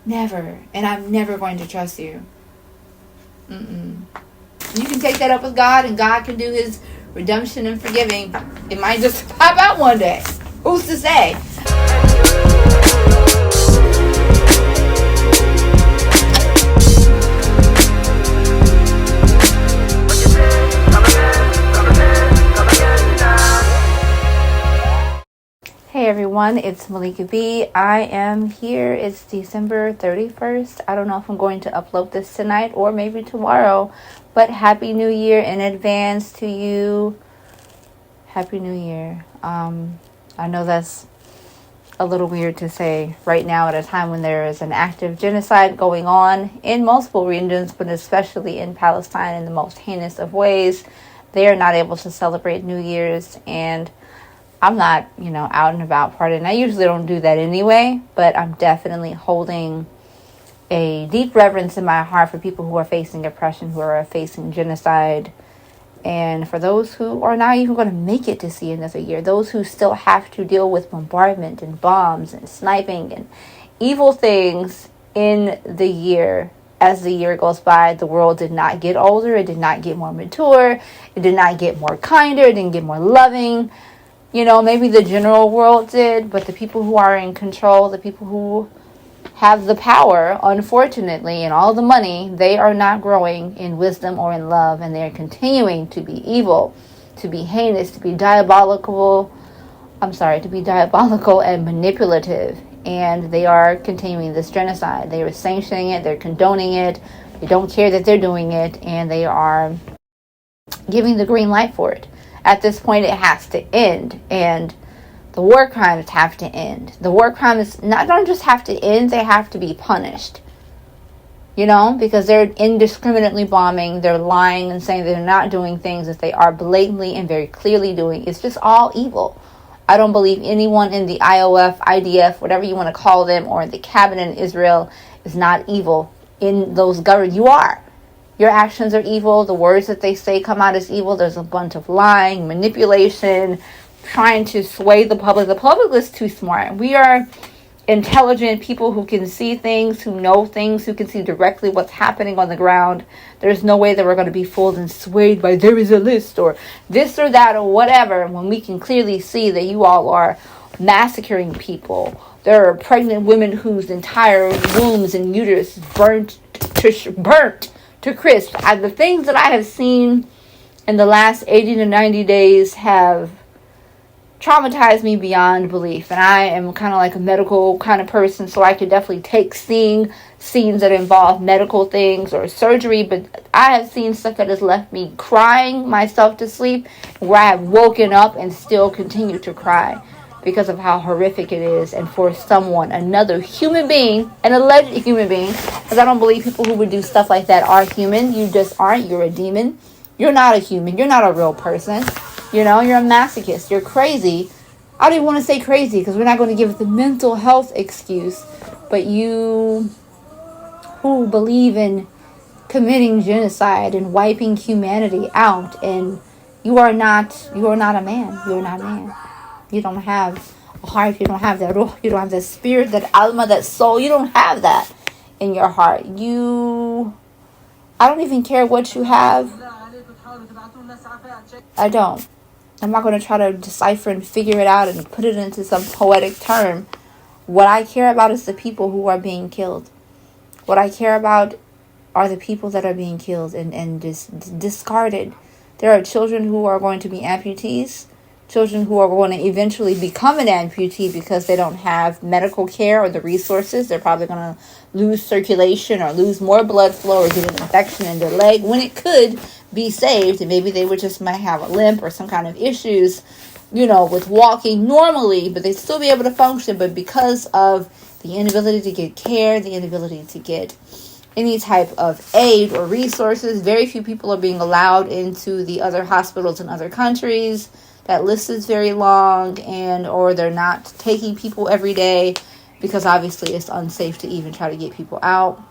Never. And I'm never going to trust you. You can take that up with God, and God can do his redemption and forgiving. It might just pop out one day. Who's to say? Hey everyone, it's Malika B. I am here. It's December 31st. I don't know if I'm going to upload this tonight or maybe tomorrow, but Happy New Year in advance to you. Happy New Year. I know that's a little weird to say right now at a time when there is an active genocide going on in multiple regions, but especially in Palestine in the most heinous of ways. They are not able to celebrate New Year's, and I'm not, out and about partying. I usually don't do that anyway, but I'm definitely holding a deep reverence in my heart for people who are facing oppression, who are facing genocide, and for those who are not even going to make it to see another year, those who still have to deal with bombardment and bombs and sniping and evil things in the year. As the year goes by, the world did not get older, it did not get more mature, it did not get more kinder, it didn't get more loving. Maybe the general world did, but the people who are in control, the people who have the power, unfortunately, and all the money, they are not growing in wisdom or in love, and they are continuing to be evil, to be heinous, to be diabolical and manipulative, and they are continuing this genocide. They are sanctioning it, they're condoning it, they don't care that they're doing it, and they are giving the green light for it. At this point, it has to end, and the war crimes have to end. The war crimes don't just have to end, they have to be punished. Because they're indiscriminately bombing, they're lying and saying they're not doing things that they are blatantly and very clearly doing. It's just all evil. I don't believe anyone in the IOF, IDF, whatever you want to call them, or in the cabinet in Israel is not evil. In those governments, you are. Your actions are evil. The words that they say come out as evil. There's a bunch of lying, manipulation, trying to sway the public. The public is too smart. We are intelligent people who can see things, who know things, who can see directly what's happening on the ground. There's no way that we're going to be fooled and swayed by there is a list or this or that or whatever, when we can clearly see that you all are massacring people. There are pregnant women whose entire wombs and uterus burnt to crisp. The things that I have seen in the last 80 to 90 days have traumatized me beyond belief. And I am kind of like a medical kind of person, so I could definitely take seeing scenes that involve medical things or surgery. But I have seen stuff that has left me crying myself to sleep, where I have woken up and still continue to cry because of how horrific it is. And for someone, another human being, an alleged human being, because I don't believe people who would do stuff like that are human. You just aren't. You're a demon. You're not a human. You're not a real person. You're a masochist. You're crazy. I don't even want to say crazy because we're not going to give it the mental health excuse. But you who believe in committing genocide and wiping humanity out, and you are not a man. You're not a man. You don't have a heart. You don't have that ruh. You don't have that spirit, that alma, that soul. You don't have that in your heart. I don't even care what you have. I don't. I'm not going to try to decipher and figure it out and put it into some poetic term. What I care about is the people who are being killed. What I care about are the people that are being killed and discarded. There are children who are going to be amputees. Children who are going to eventually become an amputee because they don't have medical care or the resources. They're probably going to lose circulation or lose more blood flow or get an infection in their leg when it could be saved. And maybe they might have a limp or some kind of issues, with walking normally, but they'd still be able to function. But because of the inability to get care, the inability to get any type of aid or resources, very few people are being allowed into the other hospitals in other countries. That list is very long, or they're not taking people every day because obviously it's unsafe to even try to get people out.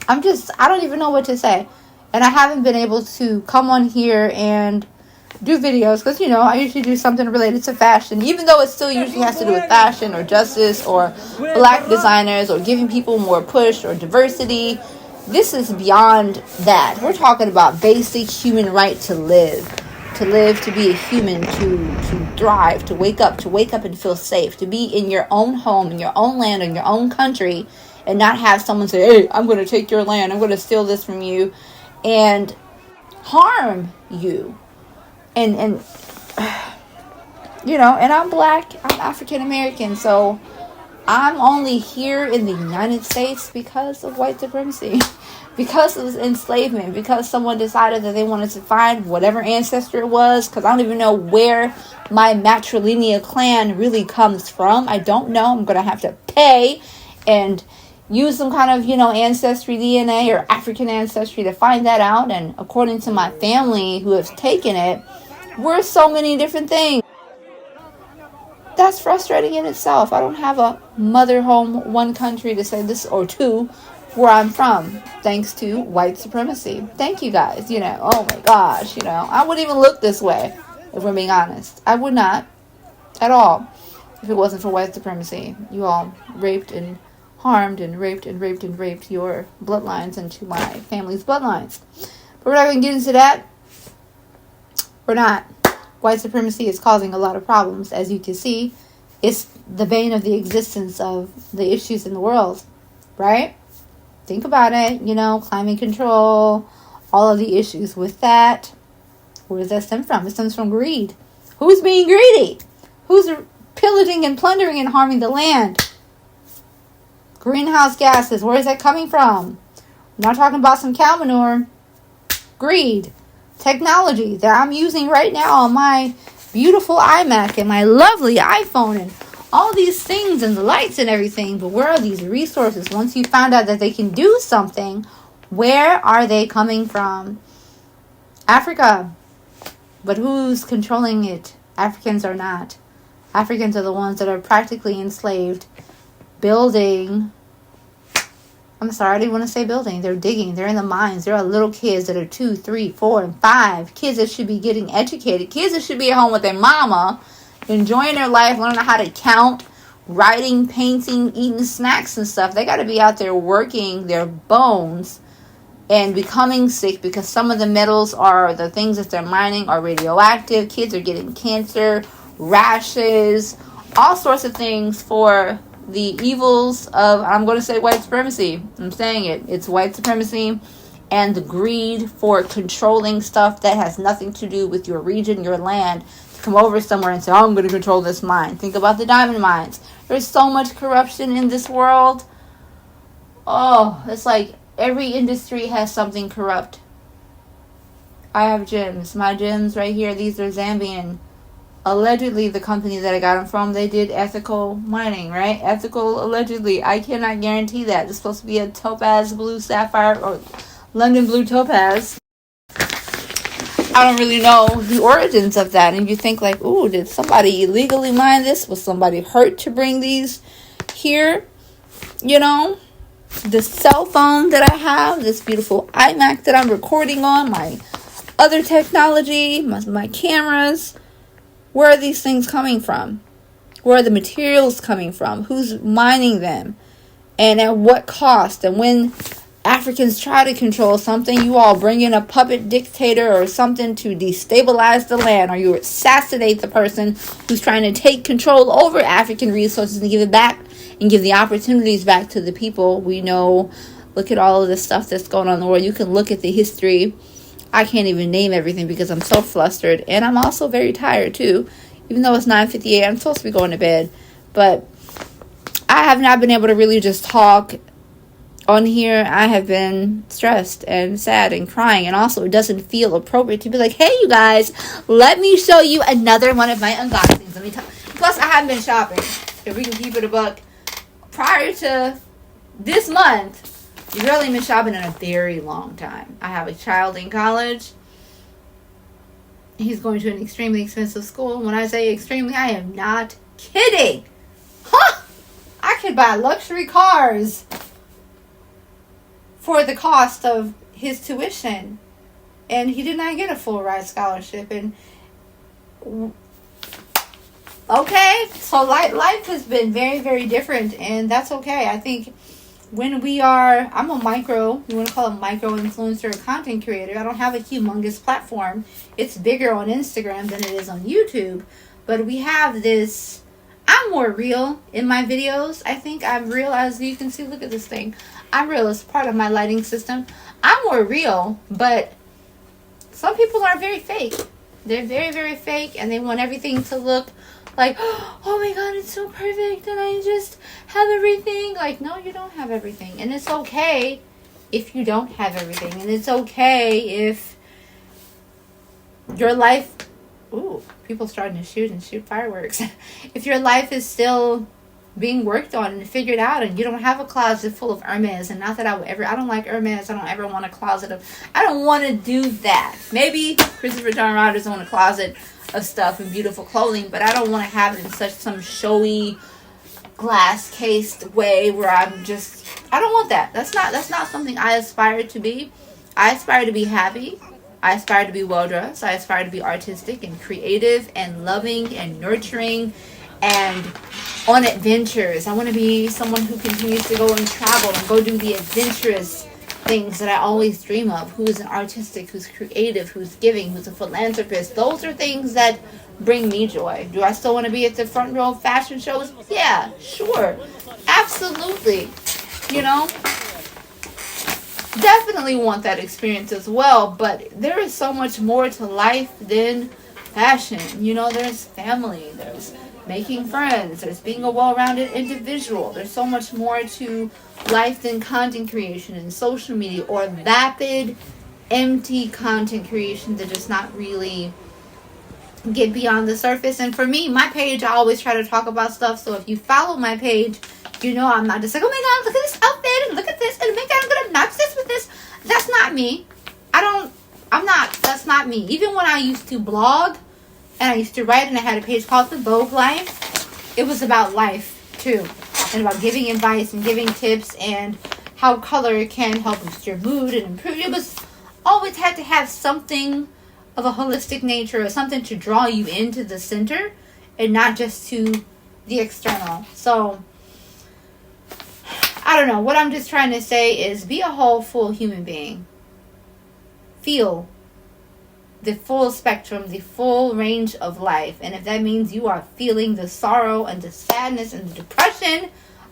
I don't even know what to say. And I haven't been able to come on here and do videos, because, you know, I usually do something related to fashion, even though it still usually has to do with fashion or justice or black designers or giving people more push or diversity. This is beyond that. We're talking about basic human right to live, to be a human, to thrive, to wake up and feel safe, to be in your own home, in your own land, in your own country, and not have someone say, hey, I'm going to take your land, I'm going to steal this from you, and harm you. And you know, and I'm black, I'm African American, so I'm only here in the United States because of white supremacy, because of enslavement, because someone decided that they wanted to find whatever ancestor it was, because I don't even know where my matrilineal clan really comes from. I don't know. I'm going to have to pay and use some kind of, you know, ancestry DNA or African ancestry to find that out. And according to my family who has taken it, we're so many different things. That's frustrating in itself. I don't have a mother home, one country to say this, or two, where I'm from, thanks to white supremacy. Thank you guys. You know, oh my gosh, you know, I wouldn't even look this way, if we're being honest. I would not at all if it wasn't for white supremacy. You all raped and harmed and raped your bloodlines into my family's bloodlines. But we're not going to get into that. We're not. White supremacy is causing a lot of problems, as you can see. It's the bane of the existence of the issues in the world, right? Think about it, you know, climate control, all of the issues with that. Where does that stem from? It stems from greed. Who's being greedy? Who's pillaging and plundering and harming the land? Greenhouse gases, where is that coming from? We're not talking about some cow manure. Greed. Technology that I'm using right now on my beautiful iMac and my lovely iPhone and all these things and the lights and everything. But where are these resources? Once you found out that they can do something, where are they coming from? Africa. But who's controlling it? Africans are not. Africans are the ones that are practically enslaved, building. I'm sorry, I didn't want to say building. They're digging. They're in the mines. There are little kids that are 2, 3, 4, and 5. Kids that should be getting educated. Kids that should be at home with their mama, enjoying their life, learning how to count, writing, painting, eating snacks and stuff. They got to be out there working their bones and becoming sick because some of the metals are the things that they're mining are radioactive. Kids are getting cancer, rashes, all sorts of things for the evils of, I'm going to say, white supremacy. I'm saying it. It's white supremacy and the greed for controlling stuff that has nothing to do with your region, your land, to come over somewhere and say, oh, I'm going to control this mine. Think about the diamond mines. There's so much corruption in this world. Oh, it's like every industry has something corrupt. I have gems. My gems right here, these are Zambian. Allegedly, the company that I got them from, they did ethical mining, right? Ethical, allegedly. I cannot guarantee that. It's supposed to be a topaz blue sapphire or London blue topaz. I don't really know the origins of that. And you think like, ooh, did somebody illegally mine this? Was somebody hurt to bring these here? You know? The cell phone that I have, this beautiful iMac that I'm recording on, my other technology, my cameras. Where are these things coming from? Where are the materials coming from? Who's mining them? And at what cost? And when Africans try to control something, you all bring in a puppet dictator or something to destabilize the land, or you assassinate the person who's trying to take control over African resources and give it back and give the opportunities back to the people. We know, look at all of the stuff that's going on in the world. You can look at the history. I can't even name everything because I'm so flustered. And I'm also very tired too. Even though it's 9:58, I'm supposed to be going to bed. But I have not been able to really just talk on here. I have been stressed and sad and crying. And also it doesn't feel appropriate to be like, hey you guys, let me show you another one of my unboxings. Let me tell. Plus I haven't been shopping. If we can keep it a buck. Prior to this month, you've really been shopping in a very long time. I have a child in college. He's going to an extremely expensive school. When I say extremely, I am not kidding. Huh? I could buy luxury cars for the cost of his tuition. And he did not get a full ride scholarship. And Okay, so life has been very, very different, and that's okay. I think when I'm a micro, you want to call it micro influencer or content creator. I don't have a humongous platform. It's bigger on Instagram than it is on YouTube. But we have this, I'm more real in my videos. I think I'm real, as you can see, look at this thing. I'm real as part of my lighting system. I'm more real, but some people are very fake. They're very, very fake, and they want everything to look like, oh my god, it's so perfect and I just have everything. Like, no, you don't have everything. And it's okay if you don't have everything. And it's okay if your life, people starting to shoot fireworks. If your life is still being worked on and figured out, and you don't have a closet full of Hermes, and not that I don't like Hermes, I don't ever want a closet of, I don't want to do that. Maybe Christopher John Rogers own a closet of stuff and beautiful clothing, but I don't want to have it in some showy glass cased way where I don't want that. That's not something I aspire to be. I aspire to be happy. I aspire to be well dressed. I aspire to be artistic and creative and loving and nurturing and on adventures. I want to be someone who continues to go and travel and go do the adventurous things that I always dream of, who is an artistic, who's creative, who's giving, who's a philanthropist. Those are things that bring me joy. Do I still want to be at the front row of fashion shows? Yeah, sure. Absolutely. You know? Definitely want that experience as well, but there is so much more to life than fashion. You know, there's family, there's making friends, there's being a well-rounded individual. There's so much more to life than content creation and social media or vapid, empty content creation that does not really get beyond the surface. And for me, my page, I always try to talk about stuff. So if you follow my page, you know I'm not just like, oh my god, look at this outfit and look at this and oh my god, I'm gonna match this with this. That's not me. That's not me. Even when I used to blog and I used to write and I had a page called The Vogue Life, it was about life too. And about giving advice and giving tips and how color can help boost your mood and improve. It was always had to have something of a holistic nature or something to draw you into the center and not just to the external. So, I don't know. What I'm just trying to say is be a whole, full human being. Feel the full spectrum, the full range of life. And if that means you are feeling the sorrow and the sadness and the depression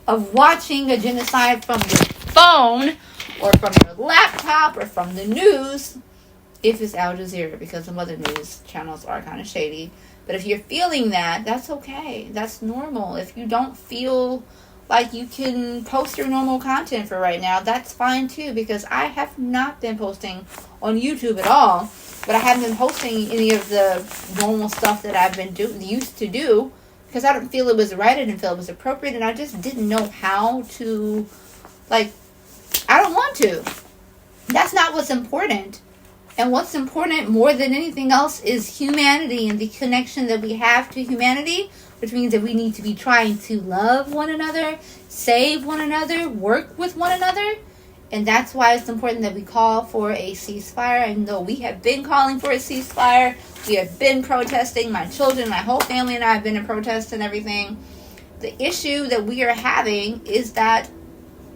of watching a genocide from your phone or from your laptop or from the news, if it's Al Jazeera, because some other news channels are kind of shady. But if you're feeling that, that's okay. That's normal. If you don't feel like you can post your normal content for right now, that's fine too, because I have not been posting on YouTube at all. But I haven't been posting any of the normal stuff that I've been used to do because I didn't feel it was right. I didn't feel it was appropriate. And I just didn't know how to, I don't want to. That's not what's important. And what's important more than anything else is humanity and the connection that we have to humanity, which means that we need to be trying to love one another, save one another, work with one another. And that's why it's important that we call for a ceasefire. And though we have been calling for a ceasefire, we have been protesting. My children, my whole family and I have been in protest and everything. The issue that we are having is that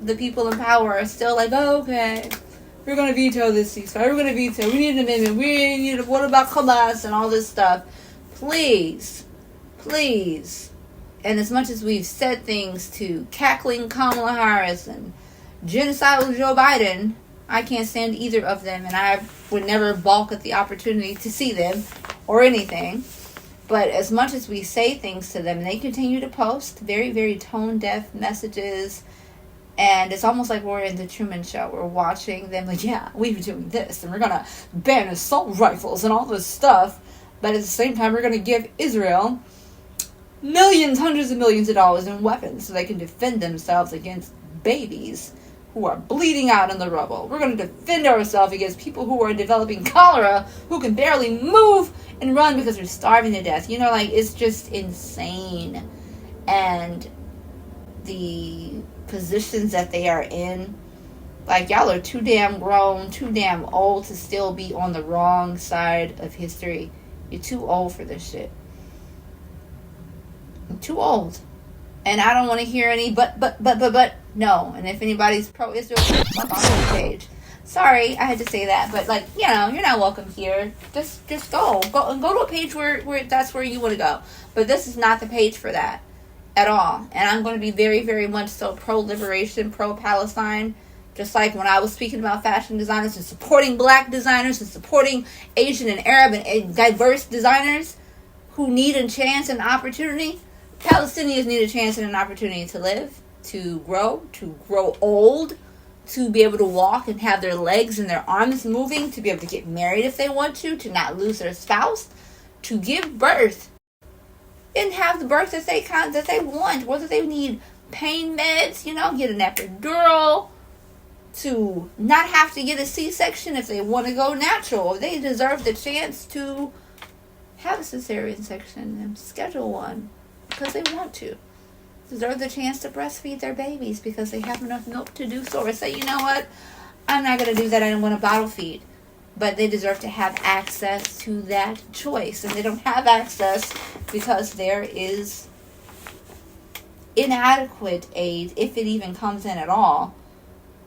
the people in power are still like, oh, okay, we're going to veto this ceasefire. We're going to veto. We need an amendment. We need, what about Hamas and all this stuff? Please. And as much as we've said things to cackling Kamala Harris and genocidal Joe Biden, I can't stand either of them, and I would never balk at the opportunity to see them or anything. But as much as we say things to them, they continue to post very, very tone-deaf messages, and it's almost like we're in the Truman Show. We're watching them like, yeah, we're doing this, and we're going to ban assault rifles and all this stuff, but at the same time, we're going to give Israel millions, hundreds of millions of dollars in weapons so they can defend themselves against babies who are bleeding out in the rubble. We're going to defend ourselves against people who are developing cholera, who can barely move and run because they're starving to death. You know, it's just insane. And the positions that they are in, y'all are too damn grown, too damn old to still be on the wrong side of history. You're too old for this shit. I'm too old. And I don't want to hear any but, no. And if anybody's pro-Israel, fuck off the page. Sorry, I had to say that. But, like, you know, you're not welcome here. Just go to a page where that's where you want to go. But this is not the page for that at all. And I'm going to be very, very much so pro-liberation, pro-Palestine. Just like when I was speaking about fashion designers and supporting black designers and supporting Asian and Arab and diverse designers who need a chance and opportunity. Palestinians need a chance and an opportunity to live, to grow old, to be able to walk and have their legs and their arms moving, to be able to get married if they want to not lose their spouse, to give birth and have the birth that they want, whether they need pain meds, you know, get an epidural, to not have to get a C-section if they want to go natural. They deserve the chance to have a cesarean section and schedule one because they want to. Deserve the chance to breastfeed their babies because they have enough milk to do so, or say, you know what, I'm not going to do that, I don't want to bottle feed. But they deserve to have access to that choice, and they don't have access because there is inadequate aid, if it even comes in at all,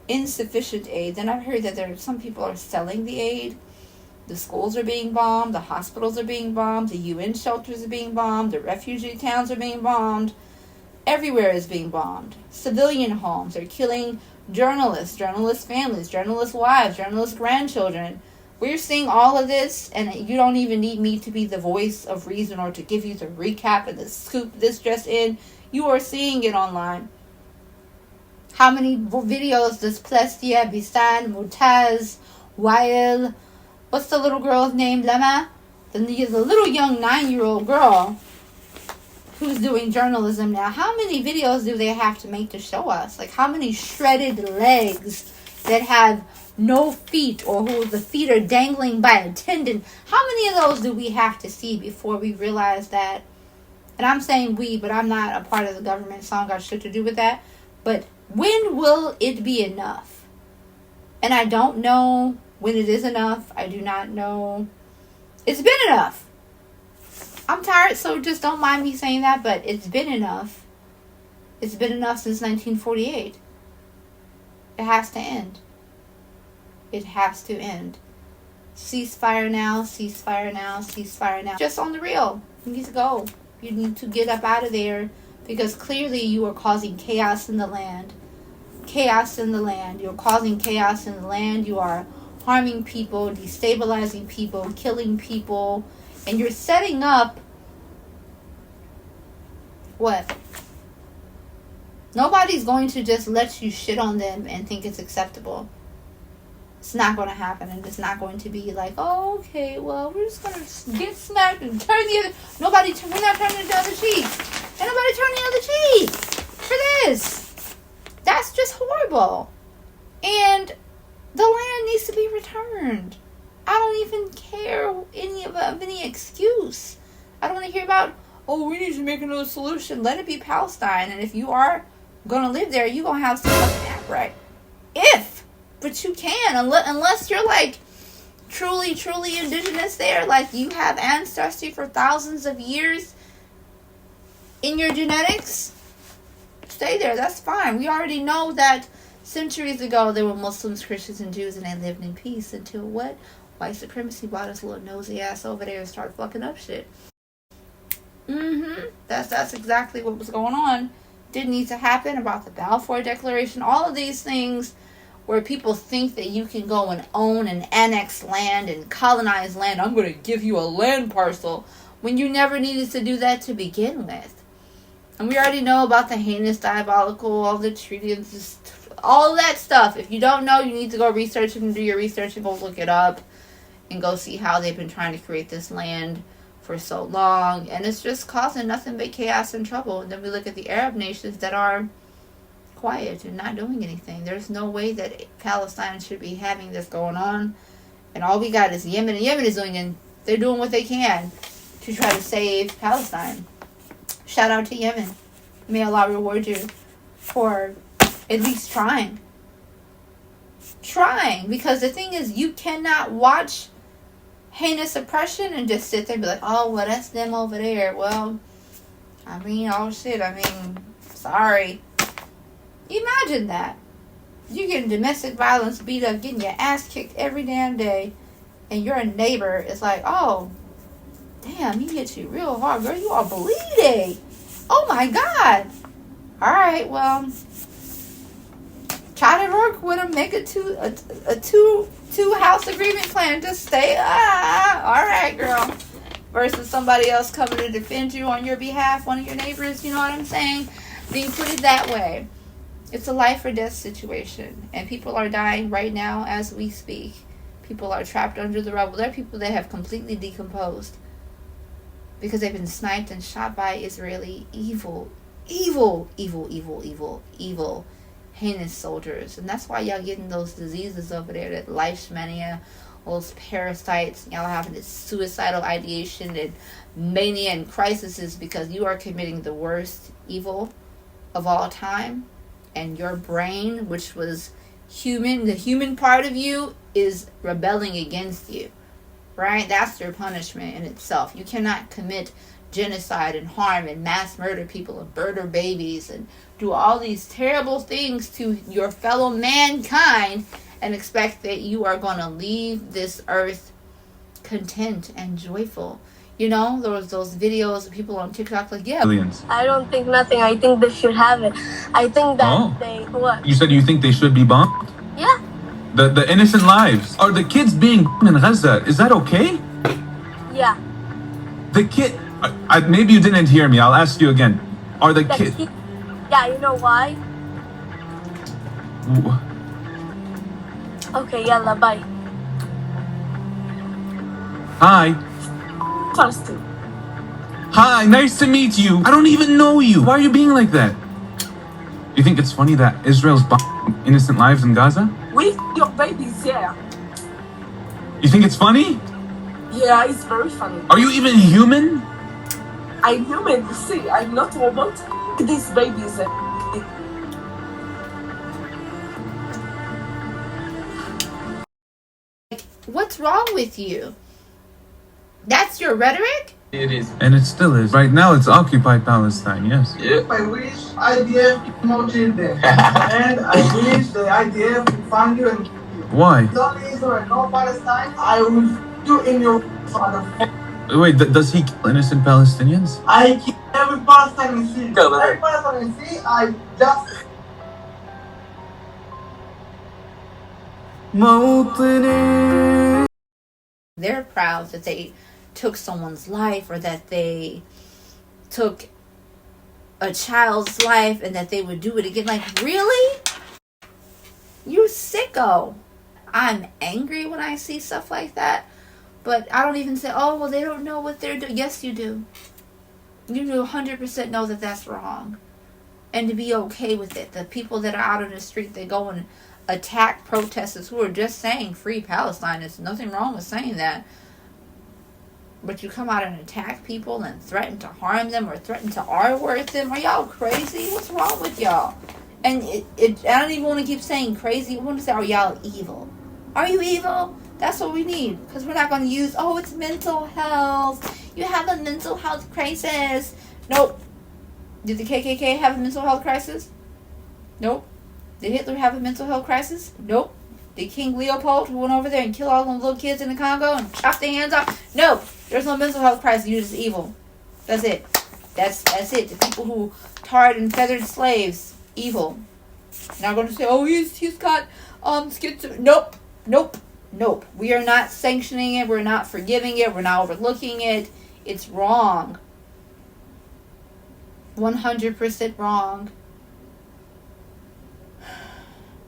insufficient aid. Then I've heard that some people are selling the aid. The schools are being bombed, the hospitals are being bombed, the UN shelters are being bombed, the refugee towns are being bombed. Everywhere is being bombed. Civilian homes. They're killing journalists, journalist families, journalist wives, journalist grandchildren. We're seeing all of this, and you don't even need me to be the voice of reason or to give you the recap and the scoop this just in. You are seeing it online. How many videos does Plestia, Bisan, Motaz, Wael, what's the little girl's name, Lama? The little young 9-year-old girl who's doing journalism now. How many videos do they have to make to show us? Like, how many shredded legs that have no feet, or who the feet are dangling by a tendon? How many of those do we have to see before we realize that? And I'm saying we, but I'm not a part of the government, so I don't got shit to do with that. But when will it be enough? And I don't know when it is enough. I do not know. It's been enough. I'm tired, so just don't mind me saying that, but it's been enough. It's been enough since 1948. It has to end. It has to end. Ceasefire now, ceasefire now, ceasefire now. Just on the real. You need to go. You need to get up out of there, because clearly you are causing chaos in the land. Chaos in the land. You're causing chaos in the land. You are harming people, destabilizing people, killing people. And you're setting up what? Nobody's going to just let you shit on them and think it's acceptable. It's not going to happen, and it's not going to be like, oh, okay, well, we're just going to get smacked and turn the other. We're not turning the other cheek. And nobody turn the other cheek for this. That's just horrible. And the land needs to be returned. I don't even care of any excuse. I don't want to hear about, oh, we need to make another solution. Let it be Palestine. And if you are going to live there, you're going to have some fucking act right. But you can. Unless you're, like, truly indigenous there. Like, you have ancestry for thousands of years in your genetics. Stay there. That's fine. We already know that centuries ago there were Muslims, Christians, and Jews, and they lived in peace until what? White supremacy brought his little nosy ass over there and started fucking up shit. That's exactly what was going on. Didn't need to happen. About the Balfour Declaration. All of these things where people think that you can go and own and annex land and colonize land. I'm going to give you a land parcel when you never needed to do that to begin with. And we already know about the heinous, diabolical, all the treaties, all that stuff. If you don't know, you need to go research and do your research and go look it up. And go see how they've been trying to create this land for so long. And it's just causing nothing but chaos and trouble. And then we look at the Arab nations that are quiet and not doing anything. There's no way that Palestine should be having this going on. And all we got is Yemen. And Yemen is doing, and they're doing what they can to try to save Palestine. Shout out to Yemen. May Allah reward you for at least trying. Because the thing is, you cannot watch heinous oppression and just sit there and be like, oh, well, that's them over there. Well, I mean, oh shit, sorry. Imagine that. You're getting domestic violence, beat up, getting your ass kicked every damn day, and your neighbor is like, oh, damn, he hit you real hard, girl, you are bleeding. Oh my God. Alright, well, try to work with him, make a two house agreement plan, just stay, alright, girl. Versus somebody else coming to defend you on your behalf, one of your neighbors, you know what I'm saying? Then you put it that way. It's a life or death situation, and people are dying right now as we speak. People are trapped under the rubble. There are people that have completely decomposed because they've been sniped and shot by Israeli evil, heinous soldiers. And that's why y'all getting those diseases over there, that leishmania, those parasites. Y'all having this suicidal ideation and mania and crises because you are committing the worst evil of all time. And your brain, which was human, the human part of you, is rebelling against you. Right? That's your punishment in itself. You cannot commit genocide and harm and mass murder people and murder babies and do all these terrible things to your fellow mankind and expect that you are going to leave this earth content and joyful. You know, there was those videos of people on TikTok like, yeah. Millions. I don't think nothing. I think they should have it. I think that what? You said you think they should be bombed? Yeah. The innocent lives. Are the kids being bombed in Gaza? Is that okay? Yeah. The kid... maybe you didn't hear me. I'll ask you again. Are the kids... Yeah, you know why? Okay, yalla, bye. Hi. Hi, nice to meet you. I don't even know you. Why are you being like that? You think it's funny that Israel's bombing innocent lives in Gaza? With your babies, yeah. You think it's funny? Yeah, it's very funny. Are you even human? I'm human, you see. I'm not robot. These babies. What's wrong with you? That's your rhetoric? It is. And it still is. Right now it's occupied Palestine, yes. Yeah. I wish IDF no children. And I wish the IDF will find you and kill you. Why? Don't Israel, no Palestine. I will put you in your father. Wait, does he kill innocent Palestinians? I kill every Palestinian sea. Kill them. Every Palestinian sea, I just... They're proud that they took someone's life or that they took a child's life and that they would do it again. Like, really? You sicko. I'm angry when I see stuff like that. But I don't even say, oh, well, they don't know what they're doing. Yes, you do. You do 100% know that that's wrong. And to be okay with it. The people that are out on the street, they go and attack protesters who are just saying free Palestine. There's nothing wrong with saying that. But you come out and attack people and threaten to harm them or threaten to R-word them. Are y'all crazy? What's wrong with y'all? And I don't even want to keep saying crazy. I want to say, are y'all evil? Are you evil? That's what we need. Because we're not going to use, oh, it's mental health. You have a mental health crisis. Nope. Did the KKK have a mental health crisis? Nope. Did Hitler have a mental health crisis? Nope. Did King Leopold, who went over there and killed all them little kids in the Congo and chopped their hands off? No. There's no mental health crisis. You're just evil. That's it. That's it. The people who tarred and feathered slaves, evil. Now going to say, oh, he's got schizo. Nope. We are not sanctioning it. We're not forgiving it. We're not overlooking it. It's wrong. 100% wrong.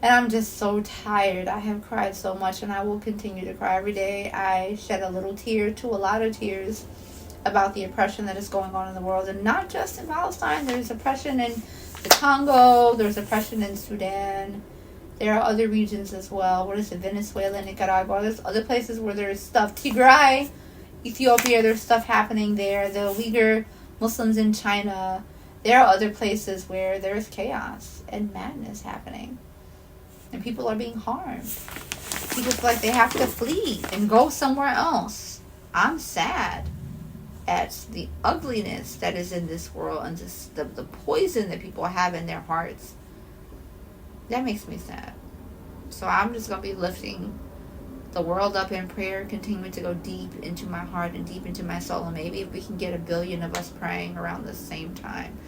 And I'm just so tired. I have cried so much and I will continue to cry every day. I shed a little tear to a lot of tears about the oppression that is going on in the world. And not just in Palestine. There's oppression in the Congo. There's oppression in Sudan. There are other regions as well. What is it? Venezuela, Nicaragua. There's other places where there's stuff. Tigray, Ethiopia, there's stuff happening there. The Uyghur Muslims in China. There are other places where there's chaos and madness happening. And people are being harmed. People feel like they have to flee and go somewhere else. I'm sad at the ugliness that is in this world and just the poison that people have in their hearts. That makes me sad. So I'm just going to be lifting the world up in prayer, continuing to go deep into my heart and deep into my soul. And maybe if we can get 1 billion of us praying around the same time,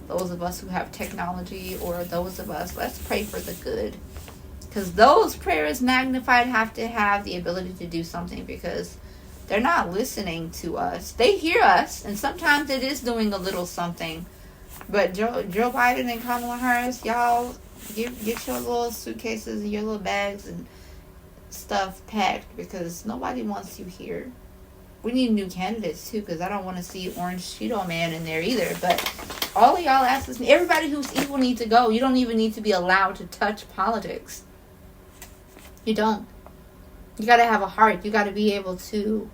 those of us who have technology, or those of us, let's pray for the good. Because those prayers magnified have to have the ability to do something, because they're not listening to us. They hear us, and sometimes it is doing a little something. But Joe Biden and Kamala Harris, y'all, get your little suitcases and your little bags and stuff packed, because nobody wants you here. We need new candidates too, because I don't want to see Orange Cheeto Man in there either. But all of y'all asses, everybody who's evil needs to go. You don't even need to be allowed to touch politics. You don't. You got to have a heart. You got to be able to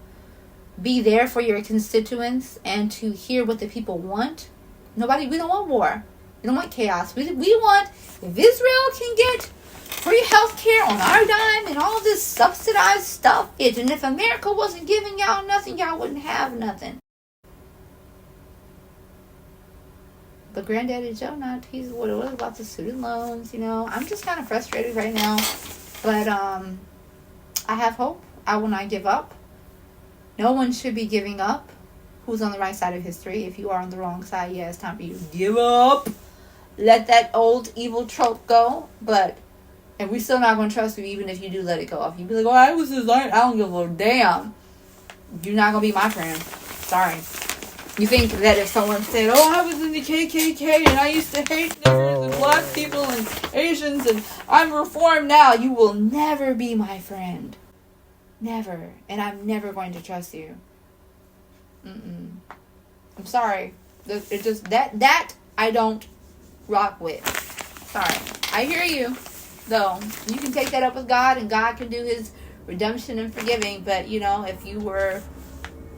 be there for your constituents and to hear what the people want. We don't want war. We don't want chaos. We want, if Israel can get free health care on our dime and all this subsidized stuff, and if America wasn't giving y'all nothing, y'all wouldn't have nothing. But Granddaddy Joe, he's what about the student loans, I'm just kind of frustrated right now. But I have hope. I will not give up. No one should be giving up who's on the right side of history. If you are on the wrong side, it's time for you to give up. Let that old evil trope go. And we're still not going to trust you even if you do let it go. If you be like, I was just like, I don't give a damn. You're not going to be my friend. Sorry. You think that if someone said, I was in the KKK and I used to hate niggers and black people and Asians and I'm reformed now, you will never be my friend. Never. And I'm never going to trust you. I'm sorry. It just, that I don't rock with. Sorry. I hear you, though. You can take that up with God, and God can do his redemption and forgiving. But, if you were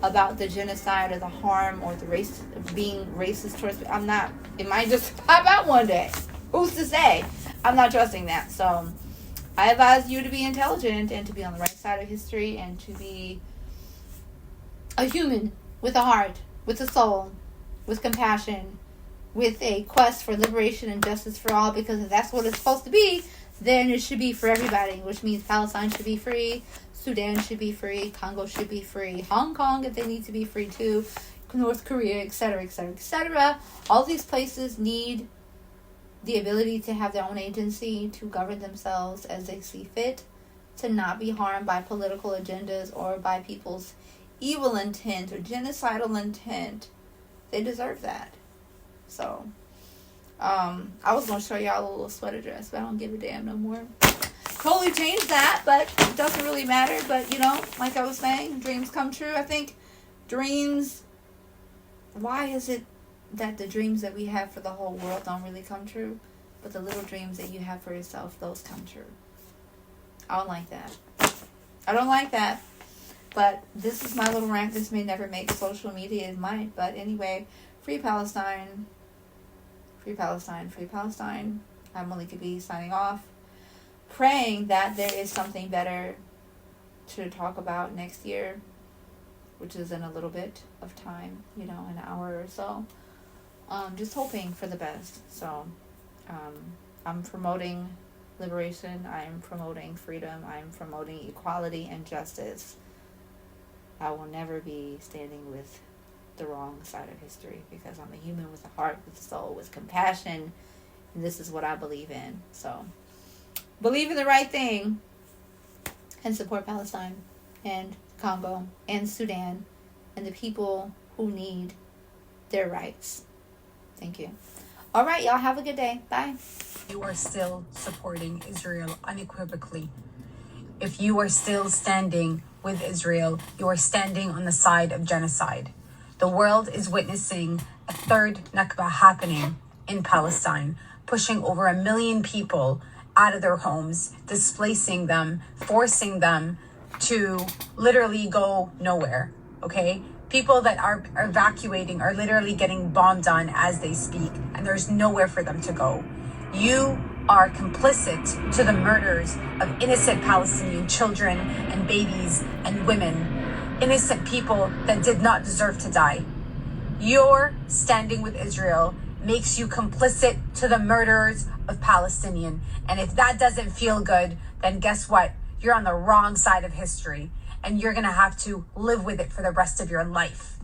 about the genocide or the harm or the race, being racist towards me, I'm not. It might just pop out one day. Who's to say? I'm not trusting that. So I advise you to be intelligent and to be on the right side of history and to be a human with a heart, with a soul, with compassion, with a quest for liberation and justice for all, because if that's what it's supposed to be, then it should be for everybody, which means Palestine should be free, Sudan should be free, Congo should be free, Hong Kong if they need to be free too, North Korea, etc., etc., etc. All these places need the ability to have their own agency, to govern themselves as they see fit, to not be harmed by political agendas or by people's evil intent or genocidal intent. They deserve that. So, I was going to show y'all a little sweater dress, but I don't give a damn no more. Totally changed that, but it doesn't really matter. But, like I was saying, dreams come true. I think dreams, why is it that the dreams that we have for the whole world don't really come true, but the little dreams that you have for yourself, those come true? I don't like that. I don't like that. But this is my little rant. This may never make social media, it might. But anyway, free Palestine. Free Palestine. Free Palestine. I'm Malika B signing off. Praying that there is something better to talk about next year, which is in a little bit of time, an hour or so. Just hoping for the best. So I'm promoting liberation. I'm promoting freedom. I'm promoting equality and justice. I will never be standing with the wrong side of history, because I'm a human with a heart, with a soul, with compassion, and this is what I believe in. So believe in the right thing and support Palestine and Congo and Sudan and the people who need their rights. Thank you. All right, y'all have a good day. Bye. You are still supporting Israel unequivocally. If you are still standing with Israel, you are standing on the side of genocide. The world is witnessing a third Nakba happening in Palestine, pushing over 1 million people out of their homes, displacing them, forcing them to literally go nowhere, okay? People that are evacuating are literally getting bombed on as they speak, and there's nowhere for them to go. You are complicit to the murders of innocent Palestinian children and babies and women. innocent people that did not deserve to die. Your standing with Israel makes you complicit to the murderers of Palestinians. And if that doesn't feel good, then guess what? You're on the wrong side of history, and you're going to have to live with it for the rest of your life.